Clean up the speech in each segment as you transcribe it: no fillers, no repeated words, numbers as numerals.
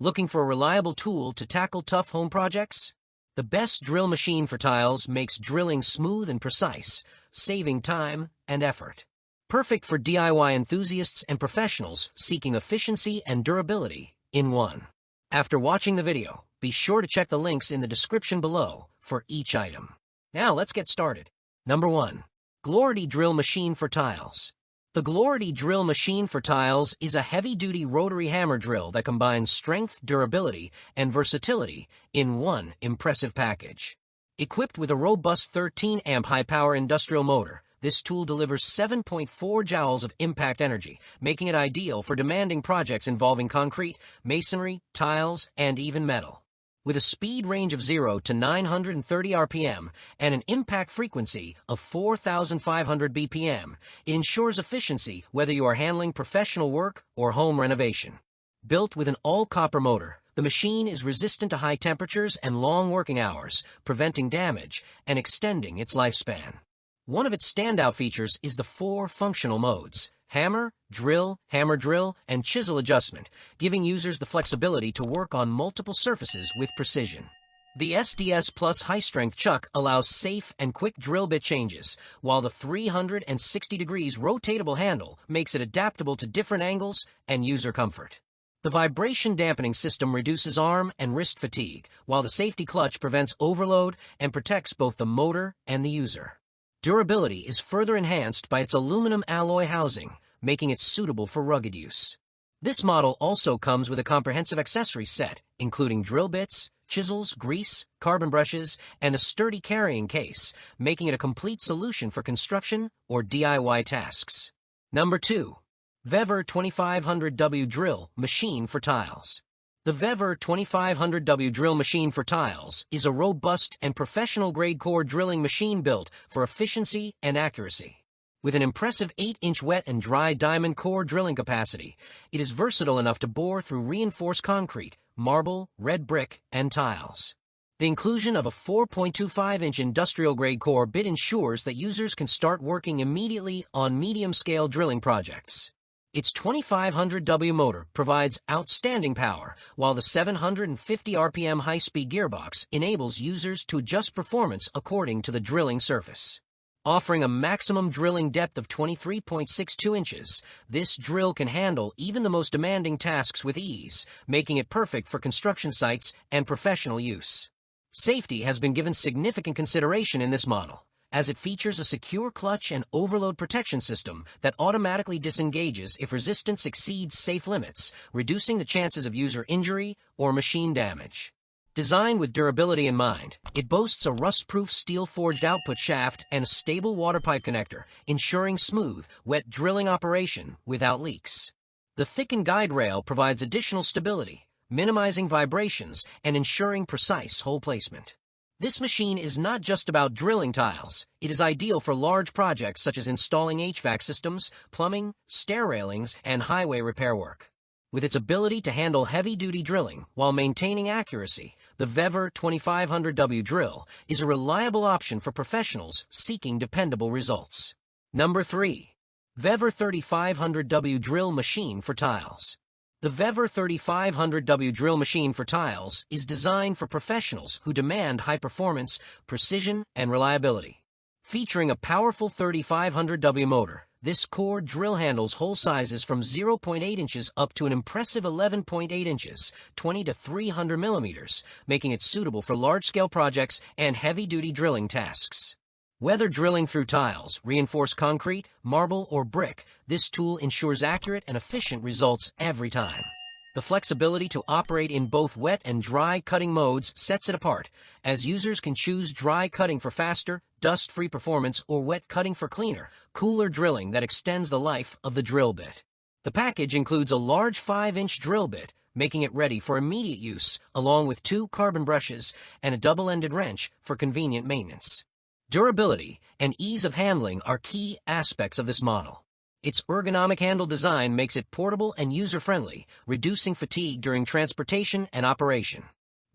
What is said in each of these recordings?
Looking for a reliable tool to tackle tough home projects? The best drill machine for tiles makes drilling smooth and precise, saving time and effort. Perfect for DIY enthusiasts and professionals seeking efficiency and durability in one. After watching the video, be sure to check the links in the description below for each item. Now let's get started. Number 1. GLORITY Drill Machine for Tiles. The GLORITY Drill Machine for Tiles is a heavy-duty rotary hammer drill that combines strength, durability, and versatility in one impressive package. Equipped with a robust 13-amp high-power industrial motor, this tool delivers 7.4 joules of impact energy, making it ideal for demanding projects involving concrete, masonry, tiles, and even metal. With a speed range of 0 to 930 RPM and an impact frequency of 4,500 BPM, it ensures efficiency whether you are handling professional work or home renovation. Built with an all-copper motor, the machine is resistant to high temperatures and long working hours, preventing damage and extending its lifespan. One of its standout features is the 4 functional modes: hammer, drill, and chisel adjustment, giving users the flexibility to work on multiple surfaces with precision. The SDS Plus high-strength chuck allows safe and quick drill bit changes, while the 360 degrees rotatable handle makes it adaptable to different angles and user comfort. The vibration dampening system reduces arm and wrist fatigue, while the safety clutch prevents overload and protects both the motor and the user. Durability is further enhanced by its aluminum alloy housing, making it suitable for rugged use. This model also comes with a comprehensive accessory set, including drill bits, chisels, grease, carbon brushes, and a sturdy carrying case, making it a complete solution for construction or DIY tasks. Number 2. VEVOR 2500W Drill Machine for Tiles. The VEVOR 2500W drill machine for tiles is a robust and professional-grade core drilling machine built for efficiency and accuracy. With an impressive 8-inch wet and dry diamond core drilling capacity, it is versatile enough to bore through reinforced concrete, marble, red brick, and tiles. The inclusion of a 4.25-inch industrial-grade core bit ensures that users can start working immediately on medium-scale drilling projects. Its 2500W motor provides outstanding power, while the 750 RPM high-speed gearbox enables users to adjust performance according to the drilling surface. Offering a maximum drilling depth of 23.62 inches, this drill can handle even the most demanding tasks with ease, making it perfect for construction sites and professional use. Safety has been given significant consideration in this model, as it features a secure clutch and overload protection system that automatically disengages if resistance exceeds safe limits, reducing the chances of user injury or machine damage. Designed with durability in mind, it boasts a rust-proof steel-forged output shaft and a stable water pipe connector, ensuring smooth, wet drilling operation without leaks. The thickened guide rail provides additional stability, minimizing vibrations and ensuring precise hole placement. This machine is not just about drilling tiles. It is ideal for large projects such as installing HVAC systems, plumbing, stair railings, and highway repair work. With its ability to handle heavy-duty drilling while maintaining accuracy, the VEVOR 2500W drill is a reliable option for professionals seeking dependable results. Number 3. VEVOR 3500W Drill Machine for Tiles. The VEVOR 3500W drill machine for tiles is designed for professionals who demand high performance, precision, and reliability. Featuring a powerful 3500W motor, this core drill handles hole sizes from 0.8 inches up to an impressive 11.8 inches, 20 to 300 millimeters, making it suitable for large-scale projects and heavy-duty drilling tasks. Whether drilling through tiles, reinforced concrete, marble, or brick, this tool ensures accurate and efficient results every time. The flexibility to operate in both wet and dry cutting modes sets it apart, as users can choose dry cutting for faster, dust-free performance or wet cutting for cleaner, cooler drilling that extends the life of the drill bit. The package includes a large 5-inch drill bit, making it ready for immediate use, along with 2 carbon brushes and a double-ended wrench for convenient maintenance. Durability and ease of handling are key aspects of this model. Its ergonomic handle design makes it portable and user-friendly, reducing fatigue during transportation and operation.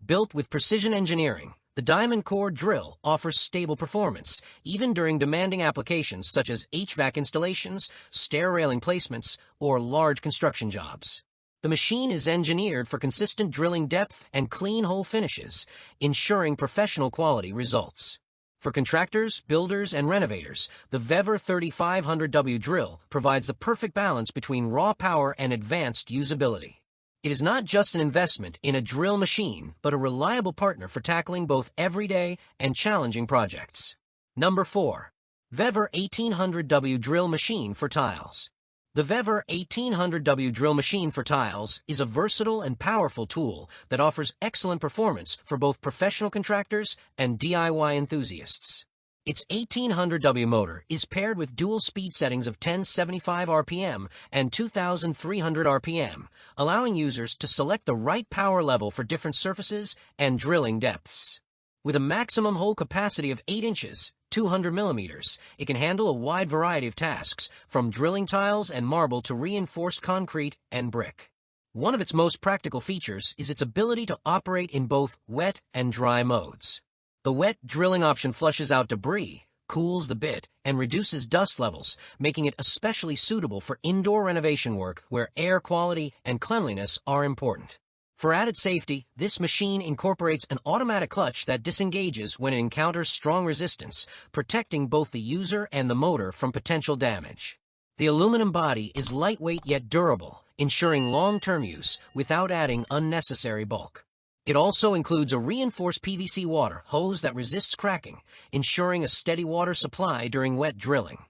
Built with precision engineering, the Diamond Core drill offers stable performance, even during demanding applications such as HVAC installations, stair railing placements, or large construction jobs. The machine is engineered for consistent drilling depth and clean hole finishes, ensuring professional quality results. For contractors, builders, and renovators, the VEVOR 3500W drill provides the perfect balance between raw power and advanced usability. It is not just an investment in a drill machine, but a reliable partner for tackling both everyday and challenging projects. Number 4. VEVOR 1800W drill machine for tiles. The VEVOR 1800W drill machine for tiles is a versatile and powerful tool that offers excellent performance for both professional contractors and DIY enthusiasts. Its 1800W motor is paired with dual speed settings of 1075 RPM and 2300 RPM, allowing users to select the right power level for different surfaces and drilling depths. With a maximum hole capacity of 8 inches, 200 millimeters, it can handle a wide variety of tasks, from drilling tiles and marble to reinforced concrete and brick. One of its most practical features is its ability to operate in both wet and dry modes. The wet drilling option flushes out debris, cools the bit, and reduces dust levels, making it especially suitable for indoor renovation work where air quality and cleanliness are important. For added safety, this machine incorporates an automatic clutch that disengages when it encounters strong resistance, protecting both the user and the motor from potential damage. The aluminum body is lightweight yet durable, ensuring long-term use without adding unnecessary bulk. It also includes a reinforced PVC water hose that resists cracking, ensuring a steady water supply during wet drilling.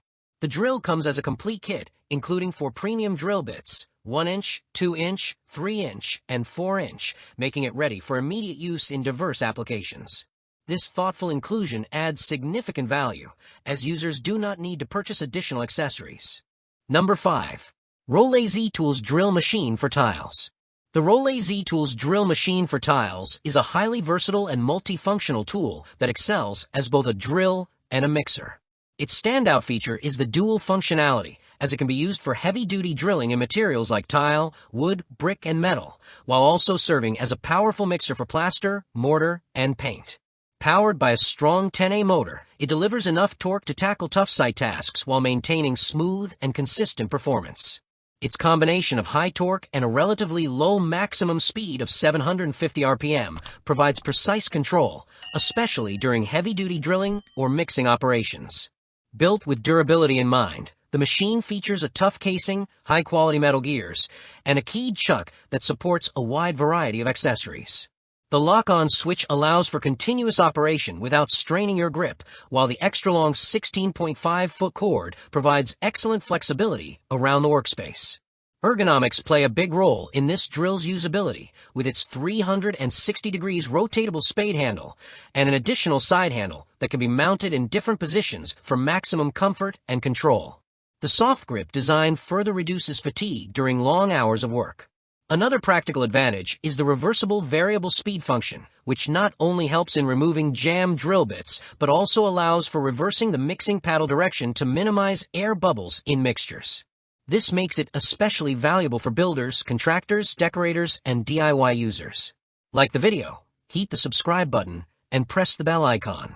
The drill comes as a complete kit, including 4 premium drill bits, 1-inch, 2-inch, 3-inch, and 4-inch, making it ready for immediate use in diverse applications. This thoughtful inclusion adds significant value, as users do not need to purchase additional accessories. Number 5. ROLAYSEE Tools Drill Machine for Tiles. The ROLAYSEE Tools Drill Machine for Tiles is a highly versatile and multifunctional tool that excels as both a drill and a mixer. Its standout feature is the dual functionality, as it can be used for heavy-duty drilling in materials like tile, wood, brick, and metal, while also serving as a powerful mixer for plaster, mortar, and paint. Powered by a strong 10A motor, it delivers enough torque to tackle tough site tasks while maintaining smooth and consistent performance. Its combination of high torque and a relatively low maximum speed of 750 RPM provides precise control, especially during heavy-duty drilling or mixing operations. Built with durability in mind, the machine features a tough casing, high-quality metal gears, and a keyed chuck that supports a wide variety of accessories. The lock-on switch allows for continuous operation without straining your grip, while the extra-long 16.5-foot cord provides excellent flexibility around the workspace. Ergonomics play a big role in this drill's usability, with its 360 degrees rotatable spade handle and an additional side handle that can be mounted in different positions for maximum comfort and control. The soft grip design further reduces fatigue during long hours of work. Another practical advantage is the reversible variable speed function, which not only helps in removing jammed drill bits, but also allows for reversing the mixing paddle direction to minimize air bubbles in mixtures. This makes it especially valuable for builders, contractors, decorators, and DIY users. Like the video, hit the subscribe button, and press the bell icon.